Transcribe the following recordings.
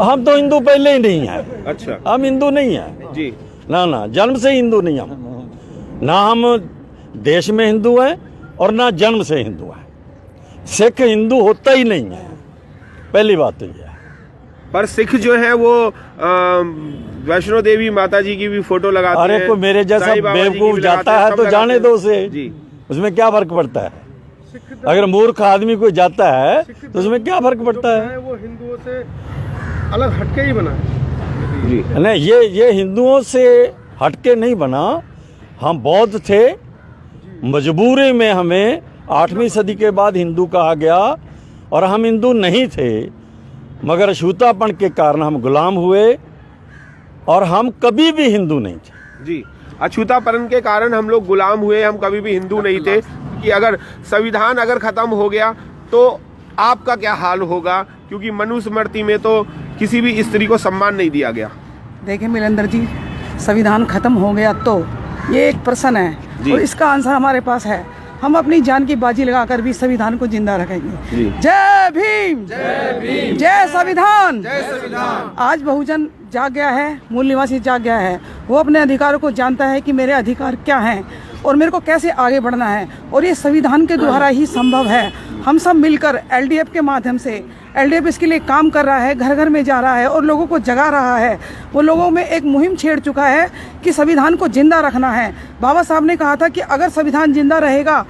हम तो हिंदू पहले ही नहीं है। अच्छा, हम हिंदू नहीं है जी। ना, जन्म से हिंदू नहीं हम। ना हम देश में हिंदू हैं और ना जन्म से हिंदू हैं। सिख हिंदू होता ही नहीं है, पहली बात तो ये है। पर सिख जो है वो वैष्णो देवी माता जी की भी फोटो लगाते हैं। अरे कोई मेरे जैसा साईं बाबा जी की बेवकूफ भी जाता लगाते हैं, है सब तो लगाते जाने हैं। दो उसे, जी। उसमें क्या फर्क पड़ता है? अगर मूर्ख आदमी कोई जाता है तो उसमें क्या फर्क पड़ता है? वो हिंदुओं से अलग हटके ही बना है। जी। नहीं, ये हिंदुओं से हटके नहीं बना। हम बौद्ध थे, मजबूरी में हमें 8वीं सदी के बाद हिंदू कहा गया और हम हिंदू नहीं थे, मगर अछूतापन के कारण हम गुलाम हुए और हम कभी भी हिंदू नहीं थे। जी, अछूतापन के कारण हम लोग गुलाम हुए, हम कभी भी हिंदू नहीं थे। कि अगर संविधान अगर खत्म हो गया तो आपका क्या हाल होगा, क्योंकि मनुस्मृति में तो किसी भी स्त्री को सम्मान नहीं दिया गया। देखिए मिलेंद्र जी, संविधान खत्म हो गया तो ये एक प्रश्न है और इसका आंसर हमारे पास है। हम अपनी जान की बाजी लगाकर भी संविधान को जिंदा रखेंगे। जय भीम, जय भीम, जय संविधान, जय संविधान। आज बहुजन जाग गया है, मूल निवासी जाग गया है। वो अपने अधिकारों को जानता है कि मेरे अधिकार क्या हैं और मेरे को कैसे आगे बढ़ना है, और ये संविधान के द्वारा ही संभव है। हम सब मिलकर एलडीएफ के माध्यम से, एलडीएफ इसके लिए काम कर रहा है, घर घर में जा रहा है और लोगों को जगा रहा है। वो लोगों में एक मुहिम छेड़ चुका है कि संविधान को जिंदा रखना है। बाबा साहब ने कहा था कि अगर संविधान जिंदा रहेगा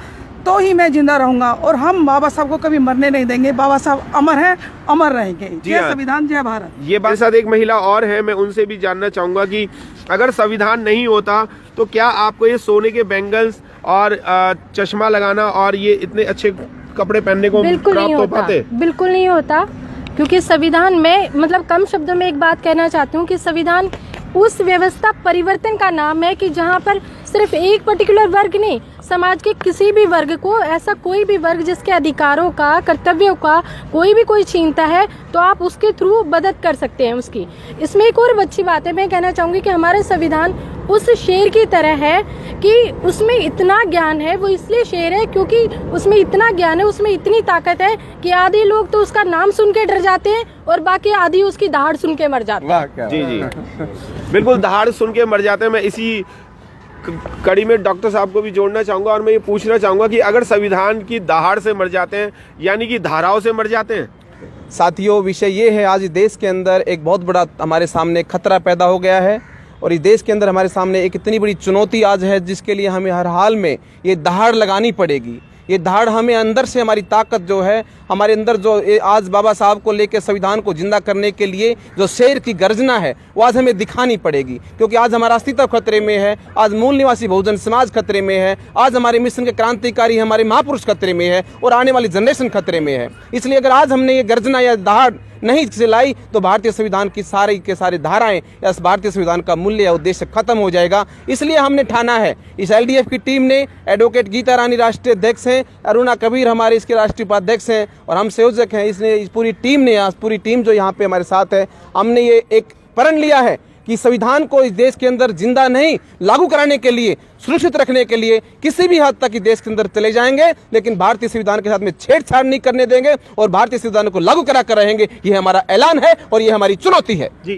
तो ही मैं जिंदा रहूंगा, और हम बाबा साहब को कभी मरने नहीं देंगे। बाबा साहब अमर हैं, अमर रहेंगे। जय संविधान, जय भारत। ये बात साथ एक महिला और है, मैं उनसे भी जानना चाहूंगा कि अगर संविधान नहीं होता तो क्या आपको ये सोने के बैंगल्स और चश्मा लगाना और ये इतने अच्छे कपड़े पहनने को प्राप्त हो पाते? बिल्कुल नहीं होता, क्योंकि संविधान में, मतलब कम शब्दों में एक बात कहना चाहती हूँ कि संविधान उस व्यवस्था परिवर्तन का नाम है कि जहाँ पर सिर्फ एक पर्टिकुलर वर्ग नहीं, समाज के किसी भी वर्ग को, ऐसा कोई भी वर्ग जिसके अधिकारों का, कर्तव्यों का कोई छीनता है तो आप उसके थ्रू मदद कर सकते हैं उसकी। इसमें एक और अच्छी बात है, मैं कहना चाहूँगी कि हमारा संविधान उस शेर की तरह है कि उसमें इतना ज्ञान है। वो इसलिए शेर है क्योंकि उसमें इतना ज्ञान है, उसमें इतनी ताकत है कि आधे लोग तो उसका नाम सुन के डर जाते हैं और बाकी आधी उसकी दहाड़ सुन के मर जाते हैं। जी जी, बिल्कुल, दहाड़ सुन के मर जाते हैं। मैं इसी कड़ी में डॉक्टर साहब को भी जोड़ना चाहूंगा और मैं ये पूछना चाहूंगा कि अगर संविधान की दहाड़ से मर जाते हैं, यानी कि धाराओं से मर जाते हैं। साथियों, विषय ये है, आज देश के अंदर एक बहुत बड़ा हमारे सामने खतरा पैदा हो गया है और इस देश के अंदर हमारे सामने एक इतनी बड़ी चुनौती आज है जिसके लिए हमें हर हाल में ये दहाड़ लगानी पड़ेगी। ये दहाड़ हमें अंदर से, हमारी ताकत जो है हमारे अंदर, जो आज बाबा साहब को लेकर संविधान को जिंदा करने के लिए जो शेर की गर्जना है वो आज हमें दिखानी पड़ेगी, क्योंकि आज हमारा अस्तित्व खतरे में है, आज मूल निवासी बहुजन समाज खतरे में है, आज हमारे मिशन के क्रांतिकारी हमारे महापुरुष खतरे में है और आने वाली जनरेशन खतरे में है। इसलिए अगर आज हमने ये गर्जना या दहाड़ नहीं चलाई तो भारतीय संविधान की सारी के सारी धाराएं या भारतीय संविधान का मूल्य या उद्देश्य खत्म हो जाएगा। इसलिए हमने ठाना है, इस एलडीएफ की टीम ने, एडवोकेट गीता रानी राष्ट्रीय अध्यक्ष हैं, अरुणा कबीर हमारे इसके राष्ट्रीय उपाध्यक्ष हैं और हम संयोजक हैं। इसने, इस पूरी टीम ने, पूरी टीम जो यहाँ पे हमारे साथ है, हमने ये एक प्रण लिया है कि संविधान को इस देश के अंदर जिंदा नहीं, लागू कराने के लिए, सुरक्षित रखने के लिए किसी भी हद तक इस देश के अंदर चले जाएंगे, लेकिन भारतीय संविधान के साथ में छेड़छाड़ नहीं करने देंगे और भारतीय संविधान को लागू करा कर रहेंगे। ये हमारा ऐलान है और ये हमारी चुनौती है। जी।